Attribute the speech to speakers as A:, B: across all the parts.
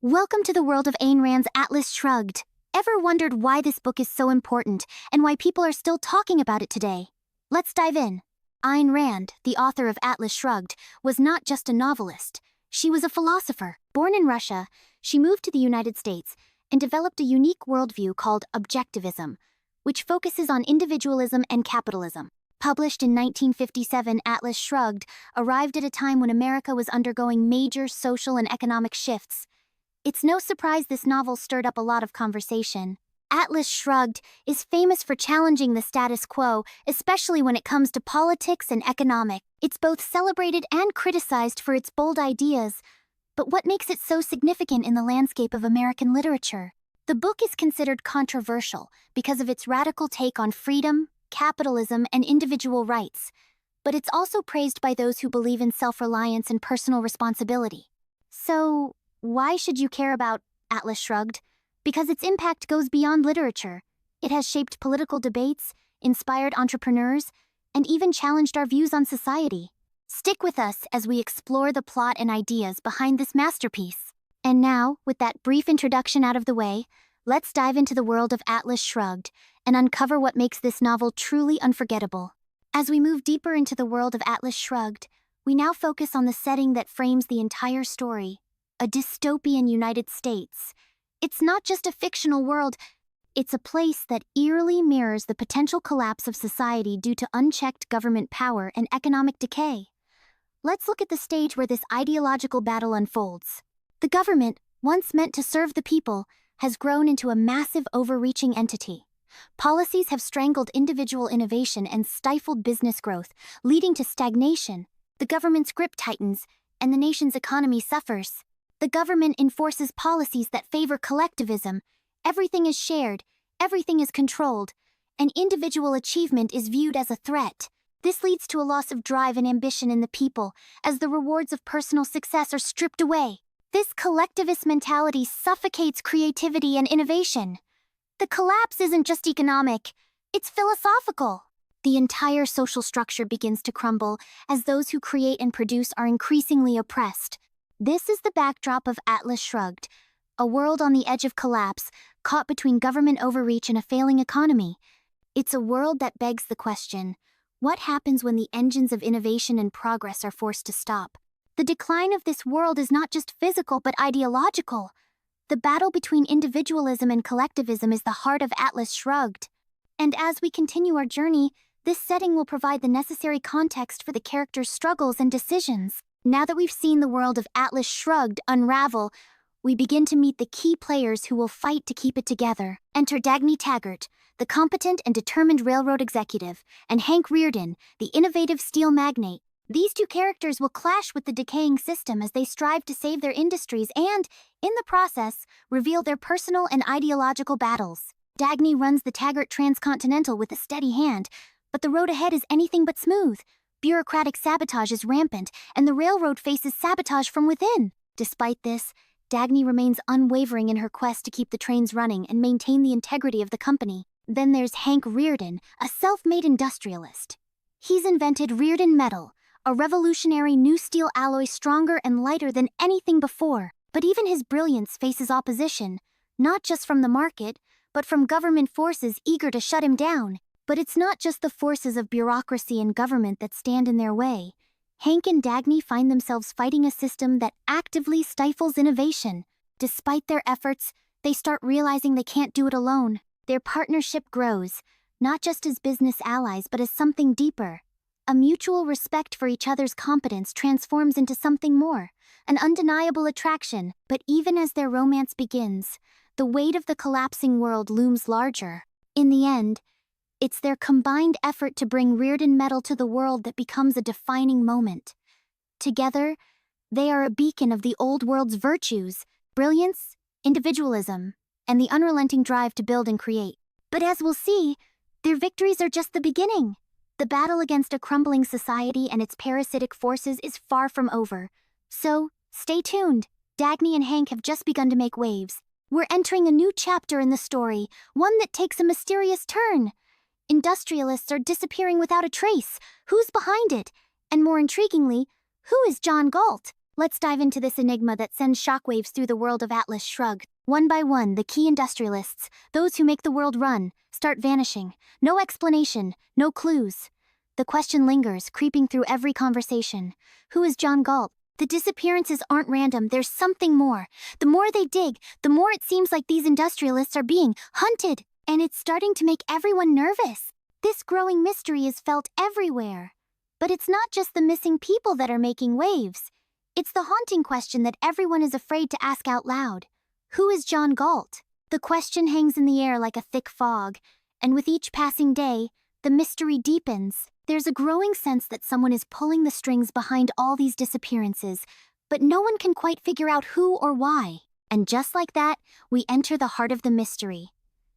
A: Welcome to the world of Ayn Rand's Atlas Shrugged. Ever wondered why this book is so important and why people are still talking about it today? Let's dive in. Ayn Rand, the author of Atlas Shrugged, was not just a novelist. She was a philosopher. Born in Russia, she moved to the United States and developed a unique worldview called Objectivism, which focuses on individualism and capitalism. Published in 1957, Atlas Shrugged arrived at a time when America was undergoing major social and economic shifts. It's no surprise this novel stirred up a lot of conversation. Atlas Shrugged is famous for challenging the status quo, especially when it comes to politics and economics. It's both celebrated and criticized for its bold ideas. But what makes it so significant in the landscape of American literature? The book is considered controversial because of its radical take on freedom, capitalism, and individual rights. But it's also praised by those who believe in self-reliance and personal responsibility. So, why should you care about Atlas Shrugged? Because its impact goes beyond literature. It has shaped political debates, inspired entrepreneurs, and even challenged our views on society. Stick with us as we explore the plot and ideas behind this masterpiece. And now, with that brief introduction out of the way, let's dive into the world of Atlas Shrugged and uncover what makes this novel truly unforgettable. As we move deeper into the world of Atlas Shrugged, we now focus on the setting that frames the entire story. A dystopian United States. It's not just a fictional world, it's a place that eerily mirrors the potential collapse of society due to unchecked government power and economic decay. Let's look at the stage where this ideological battle unfolds. The government, once meant to serve the people, has grown into a massive overreaching entity. Policies have strangled individual innovation and stifled business growth, leading to stagnation. The government's grip tightens, and the nation's economy suffers. The government enforces policies that favor collectivism. Everything is shared, everything is controlled, and individual achievement is viewed as a threat. This leads to a loss of drive and ambition in the people, as the rewards of personal success are stripped away. This collectivist mentality suffocates creativity and innovation. The collapse isn't just economic, it's philosophical. The entire social structure begins to crumble as those who create and produce are increasingly oppressed. This is the backdrop of Atlas Shrugged, a world on the edge of collapse, caught between government overreach and a failing economy. It's a world that begs the question, what happens when the engines of innovation and progress are forced to stop? The decline of this world is not just physical but ideological. The battle between individualism and collectivism is the heart of Atlas Shrugged. And as we continue our journey, this setting will provide the necessary context for the characters' struggles and decisions. Now that we've seen the world of Atlas Shrugged unravel, we begin to meet the key players who will fight to keep it together. Enter Dagny Taggart, the competent and determined railroad executive, and Hank Rearden, the innovative steel magnate. These two characters will clash with the decaying system as they strive to save their industries and, in the process, reveal their personal and ideological battles. Dagny runs the Taggart Transcontinental with a steady hand, but the road ahead is anything but smooth. Bureaucratic sabotage is rampant, and the railroad faces sabotage from within. Despite this, Dagny remains unwavering in her quest to keep the trains running and maintain the integrity of the company. Then there's Hank Rearden, a self-made industrialist. He's invented Rearden metal, a revolutionary new steel alloy stronger and lighter than anything before. But even his brilliance faces opposition, not just from the market, but from government forces eager to shut him down. But it's not just the forces of bureaucracy and government that stand in their way. Hank and Dagny find themselves fighting a system that actively stifles innovation. Despite their efforts, they start realizing they can't do it alone. Their partnership grows, not just as business allies but as something deeper. A mutual respect for each other's competence transforms into something more, an undeniable attraction. But even as their romance begins, the weight of the collapsing world looms larger. In the end, it's their combined effort to bring Rearden metal to the world that becomes a defining moment. Together, they are a beacon of the old world's virtues, brilliance, individualism, and the unrelenting drive to build and create. But as we'll see, their victories are just the beginning. The battle against a crumbling society and its parasitic forces is far from over. So, stay tuned. Dagny and Hank have just begun to make waves. We're entering a new chapter in the story, one that takes a mysterious turn. Industrialists are disappearing without a trace. Who's behind it? And more intriguingly, who is John Galt? Let's dive into this enigma that sends shockwaves through the world of Atlas Shrugged. One by one, the key industrialists, those who make the world run, start vanishing. No explanation, no clues. The question lingers, creeping through every conversation. Who is John Galt? The disappearances aren't random, there's something more. The more they dig, the more it seems like these industrialists are being hunted, and it's starting to make everyone nervous. This growing mystery is felt everywhere. But it's not just the missing people that are making waves. It's the haunting question that everyone is afraid to ask out loud. Who is John Galt? The question hangs in the air like a thick fog, and with each passing day, the mystery deepens. There's a growing sense that someone is pulling the strings behind all these disappearances, but no one can quite figure out who or why. And just like that, we enter the heart of the mystery.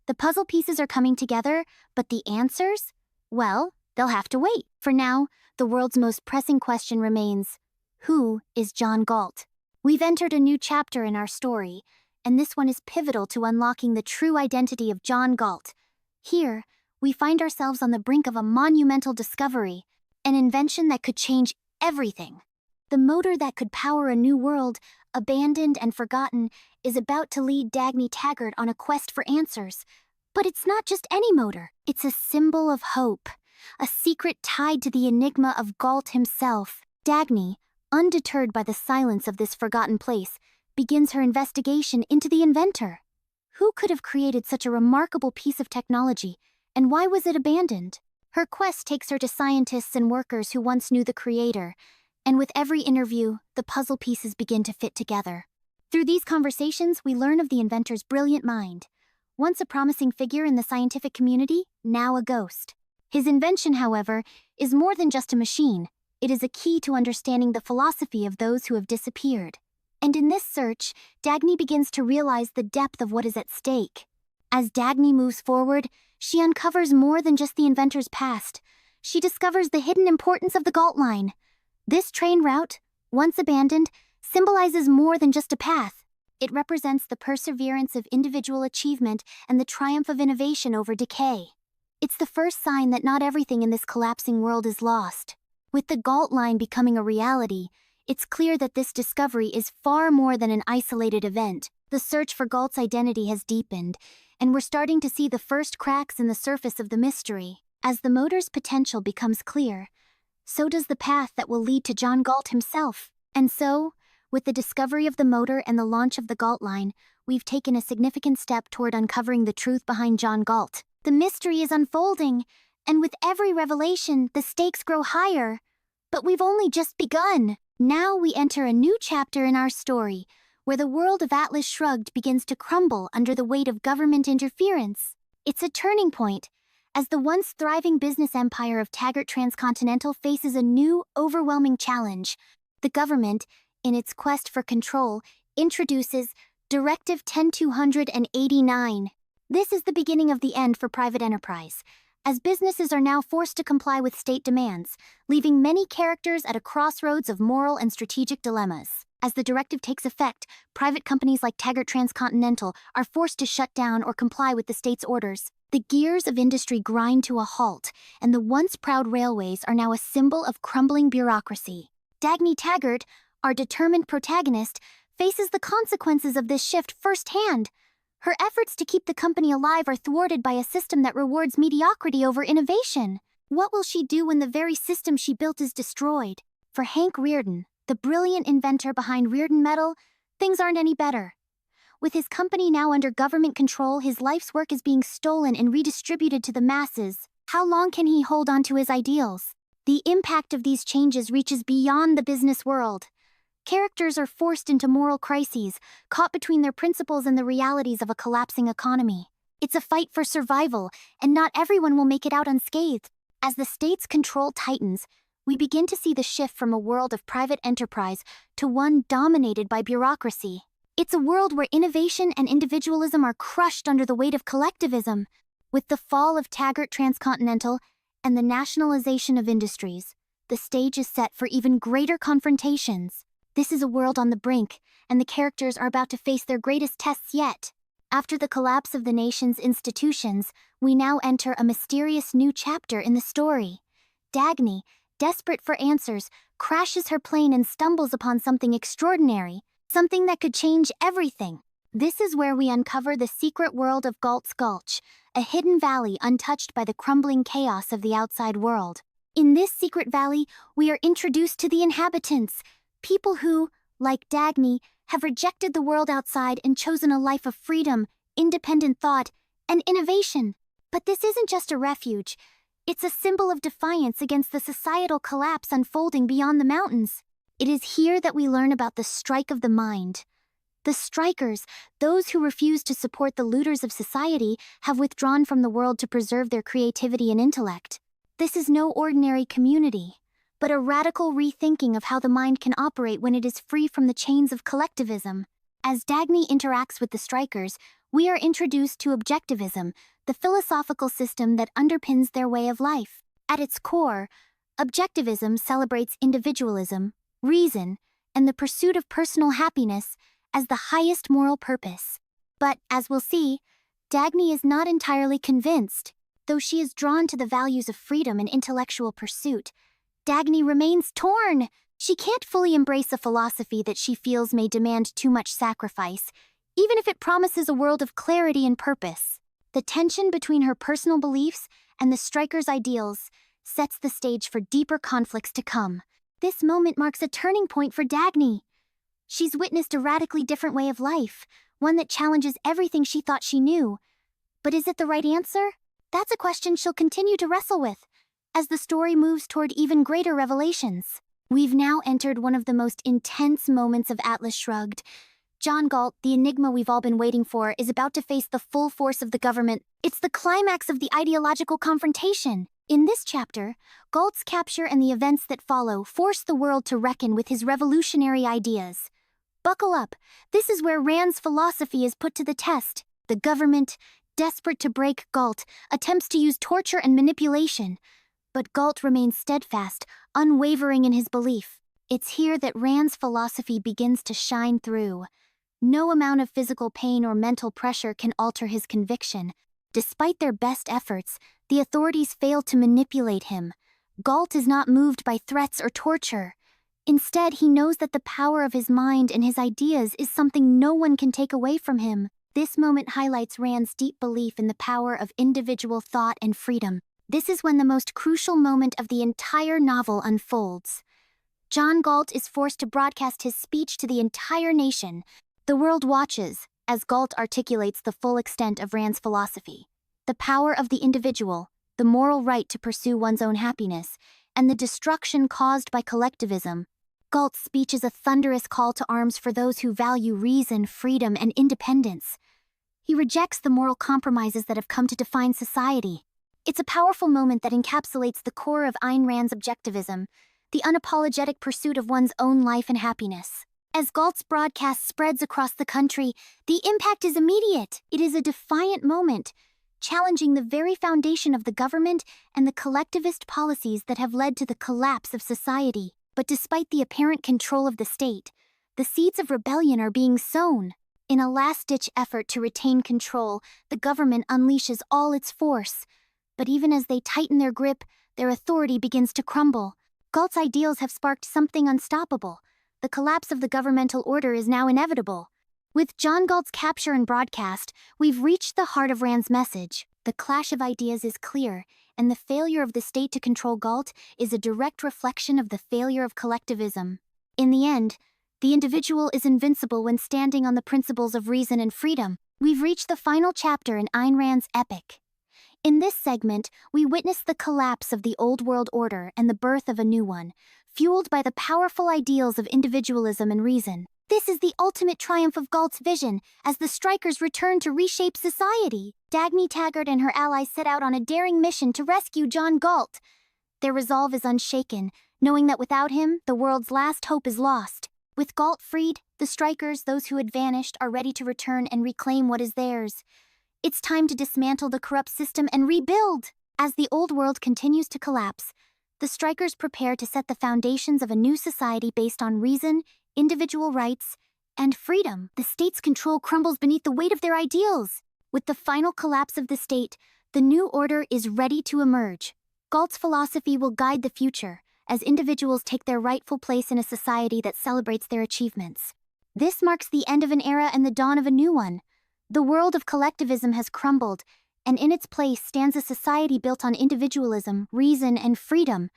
A: The puzzle pieces are coming together, but the answers? Well, they'll have to wait. For now, the world's most pressing question remains, who is John Galt? We've entered a new chapter in our story, and this one is pivotal to unlocking the true identity of John Galt. Here, we find ourselves on the brink of a monumental discovery, an invention that could change everything. The motor that could power a new world, abandoned and forgotten, is about to lead Dagny Taggart on a quest for answers. But it's not just any motor, it's a symbol of hope, a secret tied to the enigma of Galt himself. Dagny, undeterred by the silence of this forgotten place, begins her investigation into the inventor. Who could have created such a remarkable piece of technology, and why was it abandoned? Her quest takes her to scientists and workers who once knew the creator, and with every interview, the puzzle pieces begin to fit together. Through these conversations, we learn of the inventor's brilliant mind. Once a promising figure in the scientific community, now a ghost. His invention, however, is more than just a machine. It is a key to understanding the philosophy of those who have disappeared. And in this search, Dagny begins to realize the depth of what is at stake. As Dagny moves forward, she uncovers more than just the inventor's past. She discovers the hidden importance of the Galt line. This train route, once abandoned, symbolizes more than just a path. It represents the perseverance of individual achievement and the triumph of innovation over decay. It's the first sign that not everything in this collapsing world is lost. With the Galt line becoming a reality, it's clear that this discovery is far more than an isolated event. The search for Galt's identity has deepened, and we're starting to see the first cracks in the surface of the mystery. As the motor's potential becomes clear, so does the path that will lead to John Galt himself. And so, with the discovery of the motor and the launch of the Galt line, we've taken a significant step toward uncovering the truth behind John Galt. The mystery is unfolding, and with every revelation, the stakes grow higher. But we've only just begun. Now we enter a new chapter in our story, where the world of Atlas Shrugged begins to crumble under the weight of government interference. It's a turning point, as the once thriving business empire of Taggart Transcontinental faces a new, overwhelming challenge. The government, in its quest for control, introduces Directive 10289. This is the beginning of the end for private enterprise, as businesses are now forced to comply with state demands, leaving many characters at a crossroads of moral and strategic dilemmas. As the directive takes effect, private companies like Taggart Transcontinental are forced to shut down or comply with the state's orders. The gears of industry grind to a halt, and the once proud railways are now a symbol of crumbling bureaucracy. Dagny Taggart, our determined protagonist, faces the consequences of this shift firsthand. Her efforts to keep the company alive are thwarted by a system that rewards mediocrity over innovation. What will she do when the very system she built is destroyed? For Hank Rearden, the brilliant inventor behind Rearden Metal, things aren't any better. With his company now under government control, his life's work is being stolen and redistributed to the masses. How long can he hold on to his ideals? The impact of these changes reaches beyond the business world. Characters are forced into moral crises, caught between their principles and the realities of a collapsing economy. It's a fight for survival, and not everyone will make it out unscathed. As the state's control tightens, we begin to see the shift from a world of private enterprise to one dominated by bureaucracy. It's a world where innovation and individualism are crushed under the weight of collectivism. With the fall of Taggart Transcontinental and the nationalization of industries, the stage is set for even greater confrontations. This is a world on the brink, and the characters are about to face their greatest tests yet. After the collapse of the nation's institutions, we now enter a mysterious new chapter in the story. Dagny, desperate for answers, crashes her plane and stumbles upon something extraordinary, something that could change everything. This is where we uncover the secret world of Galt's Gulch, a hidden valley untouched by the crumbling chaos of the outside world. In this secret valley, we are introduced to the inhabitants, people who, like Dagny, have rejected the world outside and chosen a life of freedom, independent thought, and innovation. But this isn't just a refuge. It's a symbol of defiance against the societal collapse unfolding beyond the mountains. It is here that we learn about the strike of the mind. The strikers, those who refuse to support the looters of society, have withdrawn from the world to preserve their creativity and intellect. This is no ordinary community, but a radical rethinking of how the mind can operate when it is free from the chains of collectivism. As Dagny interacts with the strikers, we are introduced to Objectivism, the philosophical system that underpins their way of life. At its core, Objectivism celebrates individualism, reason, and the pursuit of personal happiness as the highest moral purpose. But, as we'll see, Dagny is not entirely convinced. Though she is drawn to the values of freedom and intellectual pursuit, Dagny remains torn. She can't fully embrace a philosophy that she feels may demand too much sacrifice, even if it promises a world of clarity and purpose. The tension between her personal beliefs and the striker's ideals sets the stage for deeper conflicts to come. This moment marks a turning point for Dagny. She's witnessed a radically different way of life, one that challenges everything she thought she knew. But is it the right answer? That's a question she'll continue to wrestle with, as the story moves toward even greater revelations. We've now entered one of the most intense moments of Atlas Shrugged. John Galt, the enigma we've all been waiting for, is about to face the full force of the government. It's the climax of the ideological confrontation. In this chapter, Galt's capture and the events that follow force the world to reckon with his revolutionary ideas. Buckle up. This is where Rand's philosophy is put to the test. The government, desperate to break Galt, attempts to use torture and manipulation. But Galt remains steadfast, unwavering in his belief. It's here that Rand's philosophy begins to shine through. No amount of physical pain or mental pressure can alter his conviction. Despite their best efforts, the authorities fail to manipulate him. Galt is not moved by threats or torture. Instead, he knows that the power of his mind and his ideas is something no one can take away from him. This moment highlights Rand's deep belief in the power of individual thought and freedom. This is when the most crucial moment of the entire novel unfolds. John Galt is forced to broadcast his speech to the entire nation. The world watches as Galt articulates the full extent of Rand's philosophy. The power of the individual, the moral right to pursue one's own happiness, and the destruction caused by collectivism. Galt's speech is a thunderous call to arms for those who value reason, freedom, and independence. He rejects the moral compromises that have come to define society. It's a powerful moment that encapsulates the core of Ayn Rand's Objectivism, the unapologetic pursuit of one's own life and happiness. As Galt's broadcast spreads across the country, the impact is immediate. It is a defiant moment, challenging the very foundation of the government and the collectivist policies that have led to the collapse of society. But despite the apparent control of the state, the seeds of rebellion are being sown. In a last-ditch effort to retain control, the government unleashes all its force. But even as they tighten their grip, their authority begins to crumble. Galt's ideals have sparked something unstoppable. The collapse of the governmental order is now inevitable. With John Galt's capture and broadcast, we've reached the heart of Rand's message. The clash of ideas is clear, and the failure of the state to control Galt is a direct reflection of the failure of collectivism. In the end, the individual is invincible when standing on the principles of reason and freedom. We've reached the final chapter in Ayn Rand's epic. In this segment, we witness the collapse of the old world order and the birth of a new one, fueled by the powerful ideals of individualism and reason. This is the ultimate triumph of Galt's vision, as the strikers return to reshape society. Dagny Taggart and her allies set out on a daring mission to rescue John Galt. Their resolve is unshaken, knowing that without him, the world's last hope is lost. With Galt freed, the strikers, those who had vanished, are ready to return and reclaim what is theirs. It's time to dismantle the corrupt system and rebuild. As the old world continues to collapse, the strikers prepare to set the foundations of a new society based on reason, individual rights, and freedom. The state's control crumbles beneath the weight of their ideals. With the final collapse of the state, the new order is ready to emerge. Galt's philosophy will guide the future, as individuals take their rightful place in a society that celebrates their achievements. This marks the end of an era and the dawn of a new one. The world of collectivism has crumbled, and in its place stands a society built on individualism, reason, and freedom.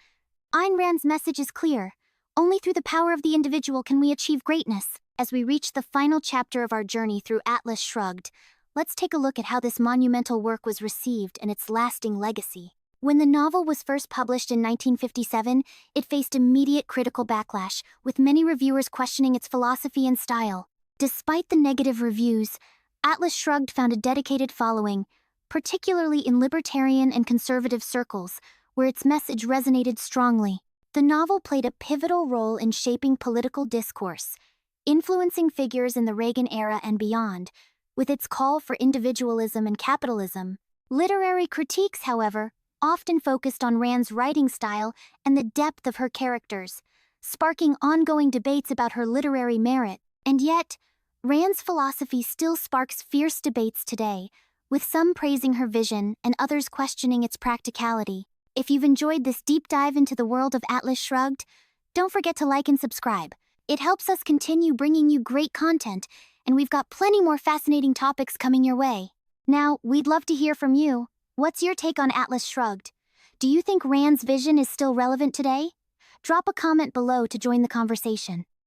A: Ayn Rand's message is clear. Only through the power of the individual can we achieve greatness. As we reach the final chapter of our journey through Atlas Shrugged, let's take a look at how this monumental work was received and its lasting legacy. When the novel was first published in 1957, it faced immediate critical backlash, with many reviewers questioning its philosophy and style. Despite the negative reviews, Atlas Shrugged found a dedicated following, particularly in libertarian and conservative circles, where its message resonated strongly. The novel played a pivotal role in shaping political discourse, influencing figures in the Reagan era and beyond, with its call for individualism and capitalism. Literary critiques, however, often focused on Rand's writing style and the depth of her characters, sparking ongoing debates about her literary merit. And yet, Rand's philosophy still sparks fierce debates today, with some praising her vision and others questioning its practicality. If you've enjoyed this deep dive into the world of Atlas Shrugged, don't forget to like and subscribe. It helps us continue bringing you great content, and we've got plenty more fascinating topics coming your way. Now, we'd love to hear from you. What's your take on Atlas Shrugged? Do you think Rand's vision is still relevant today? Drop a comment below to join the conversation.